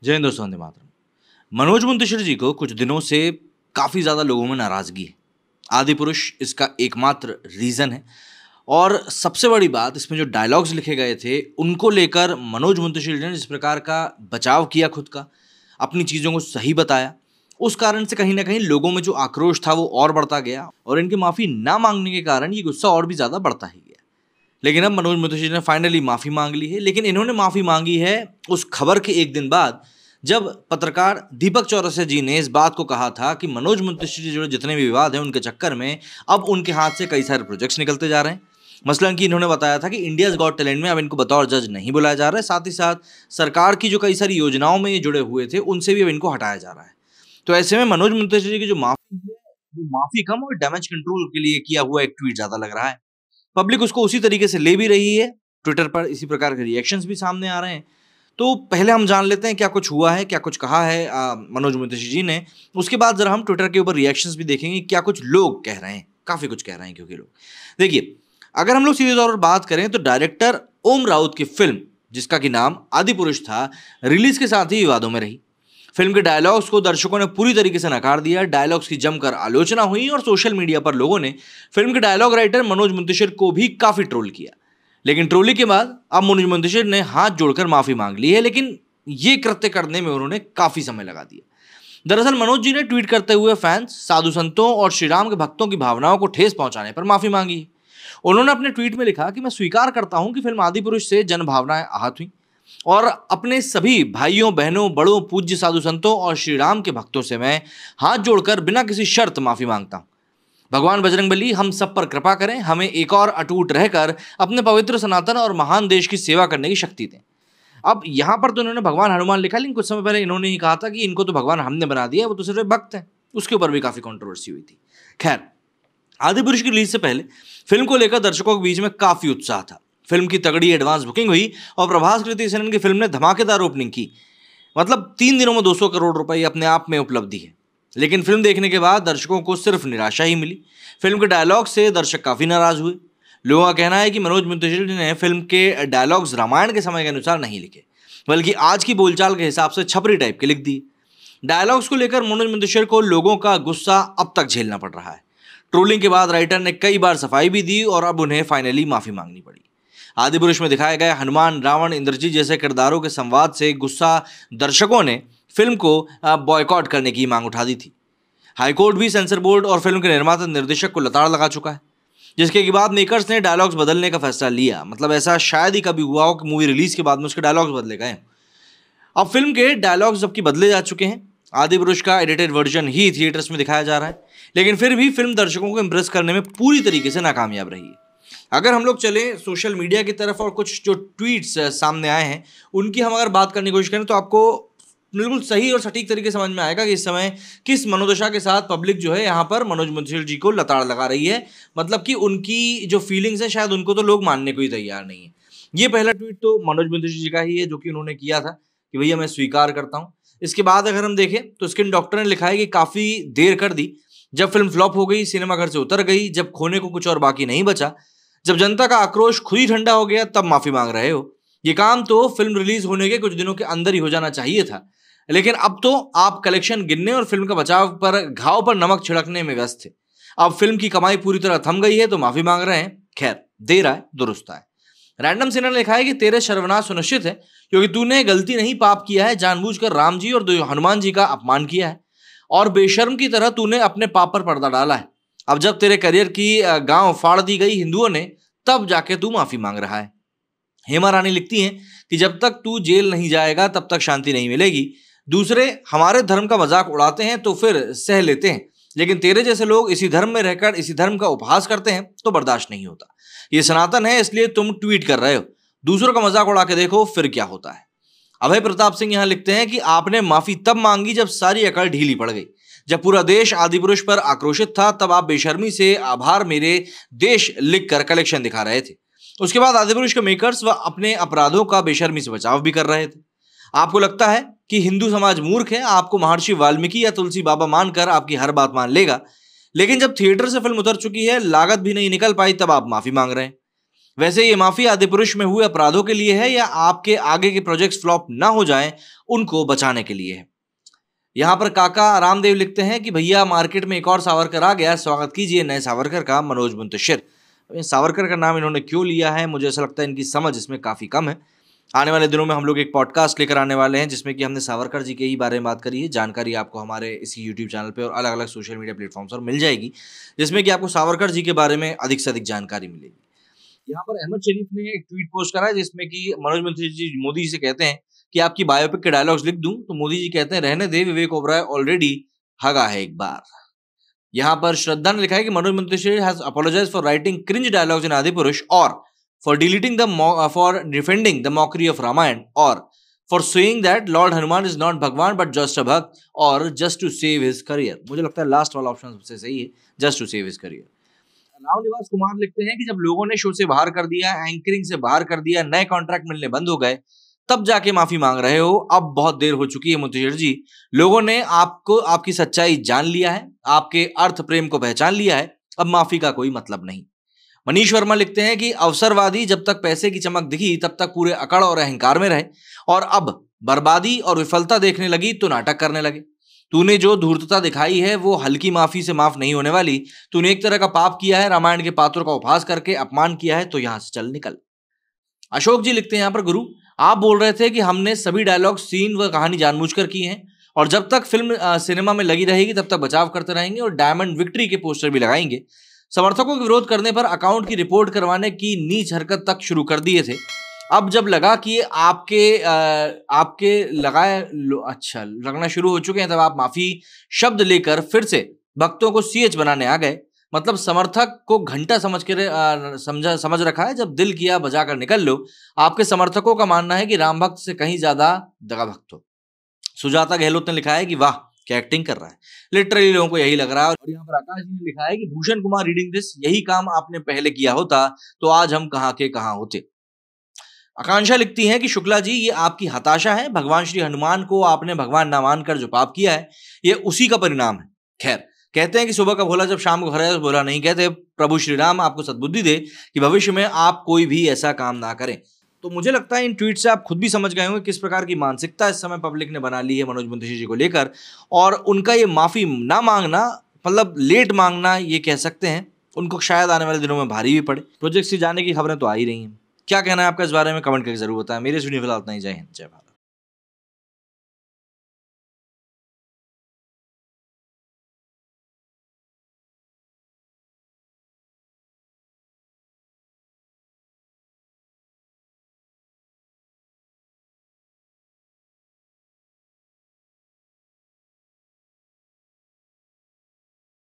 जय हिंद दोस्तों, वंदे मातरम। मनोज मुंतशिर जी को कुछ दिनों से काफ़ी ज़्यादा लोगों में नाराज़गी है। आदिपुरुष इसका एकमात्र रीज़न है। और सबसे बड़ी बात, इसमें जो डायलॉग्स लिखे गए थे उनको लेकर मनोज मुंतशिर जी ने जिस प्रकार का बचाव किया खुद का, अपनी चीज़ों को सही बताया, उस कारण से कहीं ना कहीं लोगों में जो आक्रोश था वो और बढ़ता गया और इनके माफ़ी ना मांगने के कारण ये गुस्सा और भी ज़्यादा बढ़ता ही गया। लेकिन अब मनोज मुंतशिर ने फाइनली माफ़ी मांग ली है। लेकिन इन्होंने माफ़ी मांगी है उस खबर के एक दिन बाद, जब पत्रकार दीपक चौरसिया जी ने इस बात को कहा था कि मनोज मुंतशिर से जुड़े जितने भी विवाद हैं उनके चक्कर में अब उनके हाथ से कई सारे प्रोजेक्ट्स निकलते जा रहे हैं। मसलन कि इन्होंने बताया था कि इंडियाज़ गॉट टैलेंट में अब इनको बतौर जज नहीं बुलाया जा रहा है, साथ ही साथ सरकार की जो कई सारी योजनाओं में ये जुड़े हुए थे उनसे भी अब इनको हटाया जा रहा है। तो ऐसे में मनोज मुंतशिर जी की जो माफ़ी है वो माफ़ी कम और डैमेज कंट्रोल के लिए किया हुआ एक ट्वीट ज़्यादा लग रहा है। पब्लिक उसको उसी तरीके से ले भी रही है। ट्विटर पर इसी प्रकार के रिएक्शंस भी सामने आ रहे हैं। तो पहले हम जान लेते हैं क्या कुछ हुआ है, क्या कुछ कहा है मनोज मुंतशिर जी ने। उसके बाद जरा हम ट्विटर के ऊपर रिएक्शंस भी देखेंगे, क्या कुछ लोग कह रहे हैं। काफ़ी कुछ कह रहे हैं क्योंकि लोग, देखिए, अगर हम लोग सीधे तौर पर बात करें तो डायरेक्टर ओम राउत की फिल्म, जिसका कि नाम आदिपुरुष था, रिलीज के साथ ही विवादों में रही। फिल्म के डायलॉग्स को दर्शकों ने पूरी तरीके से नकार दिया। डायलॉग्स की जमकर आलोचना हुई और सोशल मीडिया पर लोगों ने फिल्म के डायलॉग राइटर मनोज मुंतशिर को भी काफी ट्रोल किया। लेकिन ट्रोली के बाद अब मनोज मुंतशिर ने हाथ जोड़कर माफी मांग ली है, लेकिन ये कृत्य करने में उन्होंने काफी समय लगा दिया। दरअसल मनोज जी ने ट्वीट करते हुए फैंस, साधु संतों और श्री राम के भक्तों की भावनाओं को ठेस पहुंचाने पर माफी मांगी। उन्होंने अपने ट्वीट में लिखा कि मैं स्वीकार करता हूं कि फिल्म आदिपुरुष से जन भावनाएं आहत हुई और अपने सभी भाइयों, बहनों, बड़ों, पूज्य साधु संतों और श्री राम के भक्तों से मैं हाथ जोड़कर बिना किसी शर्त माफी मांगता हूं। भगवान बजरंगबली हम सब पर कृपा करें, हमें एक और अटूट रहकर अपने पवित्र, सनातन और महान देश की सेवा करने की शक्ति दें। अब यहां पर तो इन्होंने भगवान हनुमान लिखा, लेकिन कुछ समय पहले इन्होंने ही कहा था कि इनको तो भगवान हमने बना दिया, वो तो सिर्फ भक्त हैं। उसके ऊपर भी काफी कंट्रोवर्सी हुई थी। खैर, आदिपुरुष की रिलीज से पहले फिल्म को लेकर दर्शकों के बीच में काफी उत्साह था। फिल्म की तगड़ी एडवांस बुकिंग हुई और प्रभास कृति सेनन की फिल्म ने धमाकेदार ओपनिंग की। मतलब 3 दिनों में 200 करोड़ रुपए अपने आप में उपलब्धि है। लेकिन फिल्म देखने के बाद दर्शकों को सिर्फ निराशा ही मिली। फिल्म के डायलॉग से दर्शक काफी नाराज हुए। लोगों का कहना है कि मनोज मुंतशिर ने फिल्म के डायलॉग्स रामायण के समय के अनुसार नहीं लिखे, बल्कि आज की बोलचाल के हिसाब से छपरी टाइप के लिख दिए। डायलॉग्स को लेकर मनोज मुंतशिर को लोगों का गुस्सा अब तक झेलना पड़ रहा है। ट्रोलिंग के बाद राइटर ने कई बार सफाई भी दी और अब उन्हें फाइनली माफी मांगनी पड़ी। आदिपुरुष में दिखाए गए हनुमान, रावण, इंद्रजीत जैसे किरदारों के संवाद से गुस्सा दर्शकों ने फिल्म को बॉयकॉट करने की मांग उठा दी थी। हाईकोर्ट भी सेंसर बोर्ड और फिल्म के निर्माता निर्देशक को लताड़ लगा चुका है, जिसके बाद मेकर्स ने डायलॉग्स बदलने का फैसला लिया। मतलब ऐसा शायद ही कभी हुआ हो कि मूवी रिलीज के बाद में उसके डायलॉग्स बदले गए। अब फिल्म के डायलॉग्स जबकि बदले जा चुके हैं, आदिपुरुष का एडिटेड वर्जन ही थिएटर्स में दिखाया जा रहा है, लेकिन फिर भी फिल्म दर्शकों को इंप्रेस करने में पूरी तरीके से नाकामयाब रही है। अगर हम लोग चले सोशल मीडिया की तरफ और कुछ जो ट्वीट्स सामने आए हैं उनकी हम अगर बात करने की कोशिश करें तो आपको बिल्कुल सही और सटीक तरीके समझ में आएगा कि इस समय किस मनोदशा के साथ पब्लिक जो है यहाँ पर मनोज मुंतशिर जी को लताड़ लगा रही है। मतलब कि उनकी जो फीलिंग्स है शायद उनको तो लोग मानने को ही तैयार नहीं है। ये पहला ट्वीट तो मनोज मुंतशिर जी का ही है जो कि उन्होंने किया था कि भैया मैं स्वीकार करता हूँ। इसके बाद अगर हम देखें तो स्किन डॉक्टर ने लिखा है कि काफ़ी देर कर दी, जब फिल्म फ्लॉप हो गई, सिनेमा घर से उतर गई, जब खोने को कुछ और बाकी नहीं बचा, जब जनता का आक्रोश खुद ही ठंडा हो गया, तब माफी मांग रहे हो। ये काम तो फिल्म रिलीज होने के कुछ दिनों के अंदर ही हो जाना चाहिए था, लेकिन अब तो आप कलेक्शन गिनने और फिल्म का बचाव पर, घाव पर नमक छिड़कने में व्यस्त थे। अब फिल्म की कमाई पूरी तरह थम गई है तो माफी मांग रहे हैं। खैर, देर आए दुरुस्त आए। रैंडम सिन्हा ने लिखा है कि तेरे सर्वनाश सुनिश्चित है, क्योंकि तूने गलती नहीं पाप किया है, जानबूझकर राम जी और हनुमान जी का अपमान किया है और बेशर्म की तरह तूने अपने पाप पर पर्दा डाला है। अब जब तेरे करियर की गांव फाड़ दी गई हिंदुओं ने, तब जाके तू माफी मांग रहा है। हेमा रानी लिखती हैं कि जब तक तू जेल नहीं जाएगा तब तक शांति नहीं मिलेगी। दूसरे हमारे धर्म का मजाक उड़ाते हैं तो फिर सह लेते हैं, लेकिन तेरे जैसे लोग इसी धर्म में रहकर इसी धर्म का उपहास करते हैं तो बर्दाश्त नहीं होता। ये सनातन है इसलिए तुम ट्वीट कर रहे हो, दूसरों का मजाक उड़ा के देखो फिर क्या होता है। अभय प्रताप सिंह यहाँ लिखते हैं कि आपने माफी तब मांगी जब सारी अकड़ ढीली पड़ गई। जब पूरा देश आदिपुरुष पर आक्रोशित था तब आप बेशर्मी से आभार मेरे देश लिखकर कलेक्शन दिखा रहे थे। उसके बाद आदिपुरुष के मेकर्स व अपने अपराधों का बेशर्मी से बचाव भी कर रहे थे। आपको लगता है कि हिंदू समाज मूर्ख है, आपको महर्षि वाल्मीकि या तुलसी बाबा मानकर आपकी हर बात मान लेगा, लेकिन जब थिएटर से फिल्म उतर चुकी है, लागत भी नहीं निकल पाई, तब आप माफी मांग रहे हैं। वैसे ये माफी आदिपुरुष में हुए अपराधों के लिए है या आपके आगे के प्रोजेक्ट्स फ्लॉप ना हो जाएं उनको बचाने के लिए है? यहां पर काका रामदेव लिखते हैं कि भैया मार्केट में एक और सावरकर आ गया, स्वागत कीजिए नए सावरकर का, मनोज मुंतशिर। सावरकर का नाम इन्होंने क्यों लिया है, मुझे ऐसा लगता है इनकी समझ इसमें काफी कम है। आने वाले दिनों में हम लोग एक पॉडकास्ट लेकर आने वाले हैं जिसमें कि हमने सावरकर जी के ही बारे में बात करी है। जानकारी आपको हमारे इसी यूट्यूब चैनल पे और अलग अलग सोशल मीडिया प्लेटफॉर्म्स पर मिल जाएगी, जिसमें कि आपको सावरकर जी के बारे में अधिक से अधिक जानकारी मिलेगी। यहाँ पर अहमद शरीफ ने एक ट्वीट पोस्ट करा है जिसमें कि मनोज मुंशी जी मोदी जी से कहते हैं कि आपकी बायोपिक के डायलॉग्स लिख दूं, तो मोदी जी कहते हैं रहने दे, विवेक ओबराय ऑलरेडी हगा है एक बार। यहाँ पर श्रद्धा ने लिखा है कि Manoj Muntashir has apologised for writing cringe dialogues in Adipurush और for deleting the for defending the mockery of Ramayan और for saying that lord Hanuman is not Bhagwan but just a bhakt और just to save his career. मुझे लगता है लास्ट वाला ऑप्शन सबसे सही है, just to save his career. Rao Nivas Kumar लिखते हैं कि जब लोगों ने शो से बाहर कर दिया, एंकरिंग से बाहर कर दिया, नए कॉन्ट्रैक्ट मिलने बंद हो गए, तब जाके माफी मांग रहे हो। अब बहुत देर हो चुकी है मुंतशिर जी, लोगों ने आपको आपकी सच्चाई जान लिया है, आपके अर्थ प्रेम को पहचान लिया है, अब माफी का कोई मतलब नहीं। मनीष वर्मा लिखते हैं कि अवसरवादी जब तक पैसे की चमक दिखी तब तक पूरे अकड़ और अहंकार में रहे और अब बर्बादी और विफलता देखने लगी तो नाटक करने लगे। तूने जो धूर्तता दिखाई है वो हल्की माफी से माफ नहीं होने वाली। तूने एक तरह का पाप किया है, रामायण के पात्रों का उपहास करके अपमान किया है, तो यहां से चल निकल। अशोक जी लिखते हैं यहाँ पर, गुरु आप बोल रहे थे कि हमने सभी डायलॉग, सीन व कहानी जानबूझकर की हैं और जब तक फिल्म सिनेमा में लगी रहेगी तब तक बचाव करते रहेंगे और डायमंड विक्ट्री के पोस्टर भी लगाएंगे। समर्थकों के विरोध करने पर अकाउंट की रिपोर्ट करवाने की नीच हरकत तक शुरू कर दिए थे। अब जब लगा कि ये आपके लगाए अच्छा लगना शुरू हो चुके हैं, तब आप माफी शब्द लेकर फिर से भक्तों को सीएच बनाने आ गए। मतलब समर्थक को घंटा समझ रखा है, जब दिल किया बजा कर निकल लो। आपके समर्थकों का मानना है कि राम भक्त से कहीं ज्यादा दगा भक्त हो। सुजाता गहलोत ने लिखा है कि वाह क्या एक्टिंग कर रहा है, लिटरली लोगों को यही लग रहा है। और यहाँ पर आकाश जी ने लिखा है कि भूषण कुमार रीडिंग दिस, यही काम आपने पहले किया होता तो आज हम कहाँ के कहाँ होते। आकांक्षा लिखती है कि शुक्ला जी ये आपकी हताशा है, भगवान श्री हनुमान को आपने भगवान ना मानकर जो पाप किया है ये उसी का परिणाम है। खैर, कहते हैं कि सुबह का भोला जब शाम को घर आए तो भोला नहीं कहते। प्रभु श्री राम आपको सद्बुद्धि दे कि भविष्य में आप कोई भी ऐसा काम ना करें। तो मुझे लगता है इन ट्वीट से आप खुद भी समझ गए होंगे किस प्रकार की मानसिकता इस समय पब्लिक ने बना ली है मनोज मुंशी जी को लेकर, और उनका ये माफी ना मांगना, मतलब लेट मांगना ये कह सकते हैं, उनको शायद आने वाले दिनों में भारी भी पड़े। प्रोजेक्ट से जाने की खबरें तो आ ही रही हैं। क्या कहना है आपका इस बारे में, कमेंट करके जरूर बताएं। मेरे वीडियो फिलहाल इतना ही। जय हिंद, जय भारत।